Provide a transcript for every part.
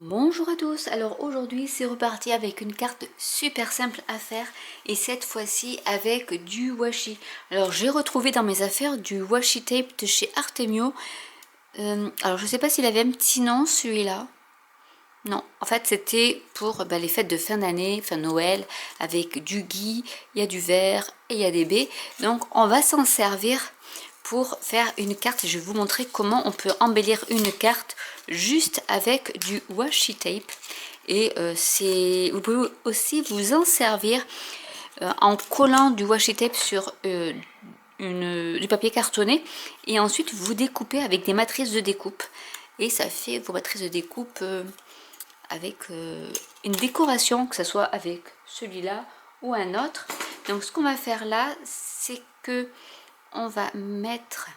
Bonjour à tous, alors aujourd'hui c'est reparti avec une carte super simple à faire et cette fois-ci avec du washi. Alors j'ai retrouvé dans mes affaires du washi tape de chez Artemio. Alors je sais pas s'il avait un petit nom celui-là. Non, en fait c'était pour les fêtes de fin d'année, fin Noël, avec du gui, il y a du vert et il y a des baies. Donc on va s'en servir pour faire une carte. Je vais vous montrer comment on peut embellir une carte juste avec du washi tape. Et vous pouvez aussi vous en servir en collant du washi tape sur du papier cartonné et ensuite vous découpez avec des matrices de découpe. Et ça fait vos matrices de découpe avec une décoration, que ce soit avec celui-là ou un autre. Donc ce qu'on va faire là, c'est que on va mettre,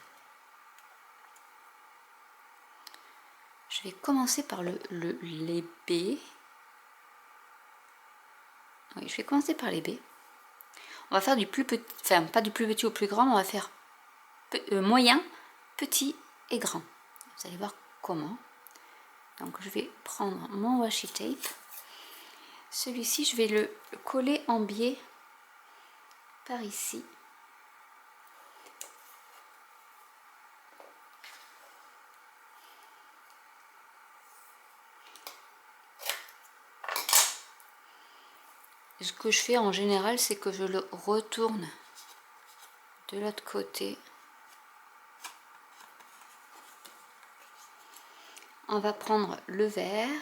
je vais commencer par les baies. Oui, je vais commencer par les baies. On va faire du plus petit, enfin pas du plus petit au plus grand, on va faire moyen, petit et grand. Vous allez voir comment. Donc je vais prendre mon washi tape. Celui-ci, je vais le coller en biais par ici. Ce que je fais en général, c'est que je le retourne de l'autre côté. On va prendre le vert.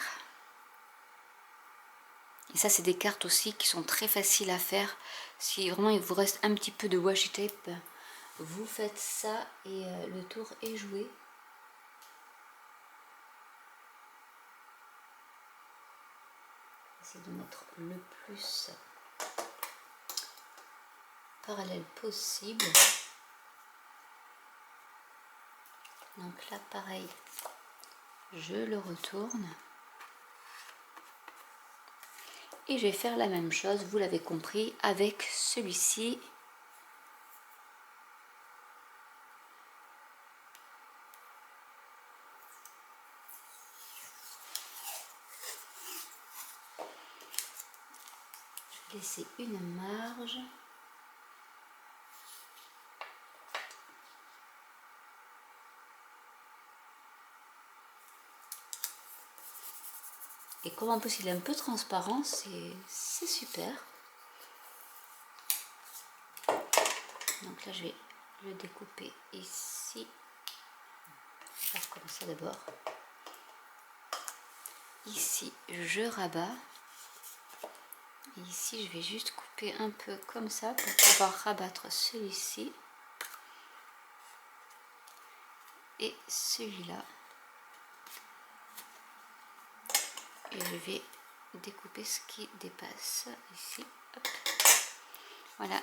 Et ça, c'est des cartes aussi qui sont très faciles à faire. Si vraiment il vous reste un petit peu de washi tape, vous faites ça et le tour est joué. Essayez de mettre le plus parallèle possible. Donc là, pareil, je le retourne. Et je vais faire la même chose, vous l'avez compris, avec celui-ci. Je vais laisser une marge. Et comme en plus il est un peu transparent, c'est super. Donc là je vais le découper ici. On va faire comme ça d'abord. Ici je rabats. Et ici je vais juste couper un peu comme ça pour pouvoir rabattre celui-ci. Et celui-là. Et je vais découper ce qui dépasse ici. Hop. Voilà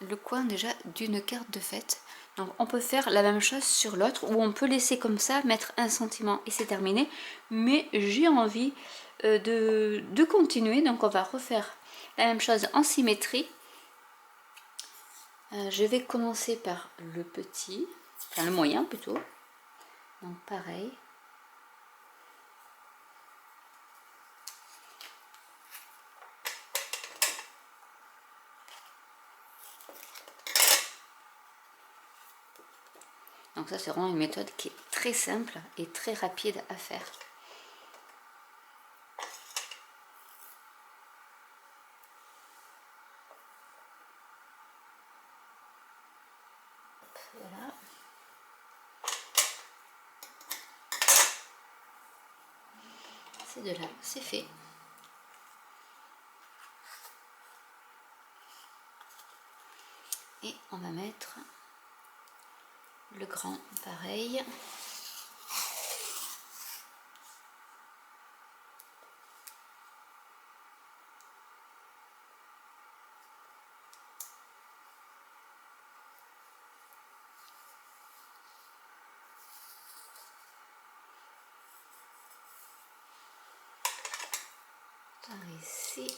le coin déjà d'une carte de fête. Donc on peut faire la même chose sur l'autre ou on peut laisser comme ça, mettre un sentiment et c'est terminé. Mais j'ai envie de continuer, donc on va refaire la même chose en symétrie. Je vais commencer par le petit, enfin le moyen plutôt. Donc pareil. Donc ça c'est vraiment une méthode qui est très simple et très rapide à faire. Voilà. C'est de là, c'est fait. Et on va mettre le grand pareil. Par ici.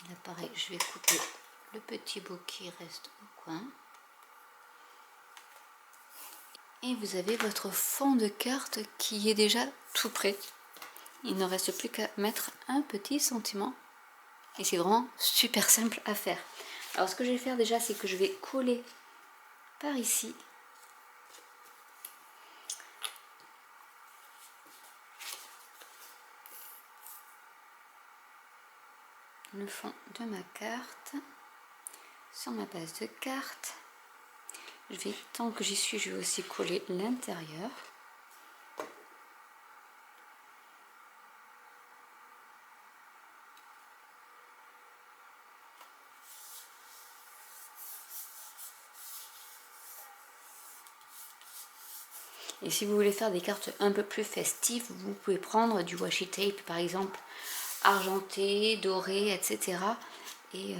Là pareil, je vais couper le petit bout qui reste au coin. Et vous avez votre fond de carte qui est déjà tout prêt. Il ne reste plus qu'à mettre un petit sentiment. Et c'est vraiment super simple à faire. Alors ce que je vais faire déjà, c'est que je vais coller par ici. Le fond de ma carte sur ma base de carte. Tant que j'y suis, je vais aussi coller l'intérieur. Et si vous voulez faire des cartes un peu plus festives, vous pouvez prendre du washi tape, par exemple, argenté, doré, etc. Et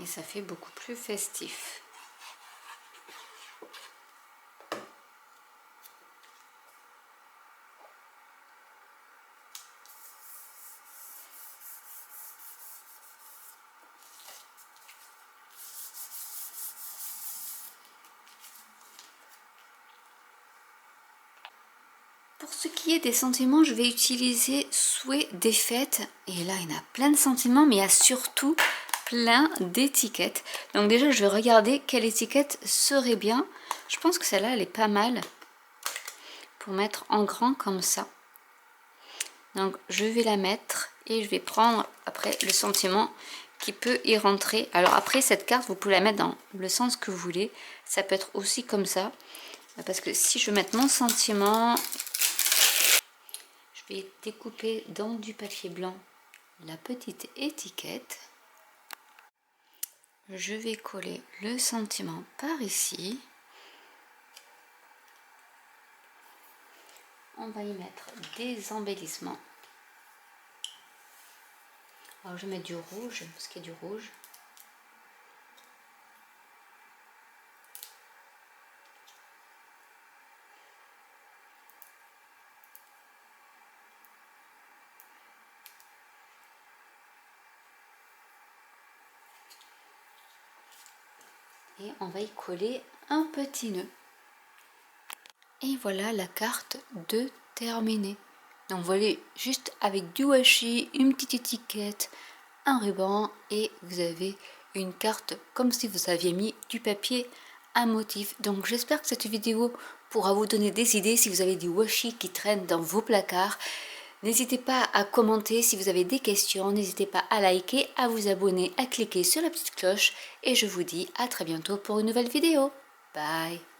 ça fait beaucoup plus festif. Pour ce qui est des sentiments, je vais utiliser Souhait des fêtes. Et là, il y en a plein de sentiments, mais il y a surtout plein d'étiquettes. Donc déjà, je vais regarder quelle étiquette serait bien. Je pense que celle-là, elle est pas mal pour mettre en grand comme ça. Donc je vais la mettre et je vais prendre après le sentiment qui peut y rentrer. Alors après, cette carte, vous pouvez la mettre dans le sens que vous voulez. Ça peut être aussi comme ça. Parce que si je veux mettre mon sentiment, je vais découper dans du papier blanc la petite étiquette. Je vais coller le sentiment par ici. On va y mettre des embellissements. Alors je vais mettre du rouge, parce qu'il y a du rouge. Et on va y coller un petit nœud. Et voilà la carte de terminée. Donc voilà, juste avec du washi, une petite étiquette, un ruban et vous avez une carte comme si vous aviez mis du papier à motif. Donc j'espère que cette vidéo pourra vous donner des idées si vous avez du washi qui traîne dans vos placards. N'hésitez pas à commenter si vous avez des questions, n'hésitez pas à liker, à vous abonner, à cliquer sur la petite cloche et je vous dis à très bientôt pour une nouvelle vidéo. Bye!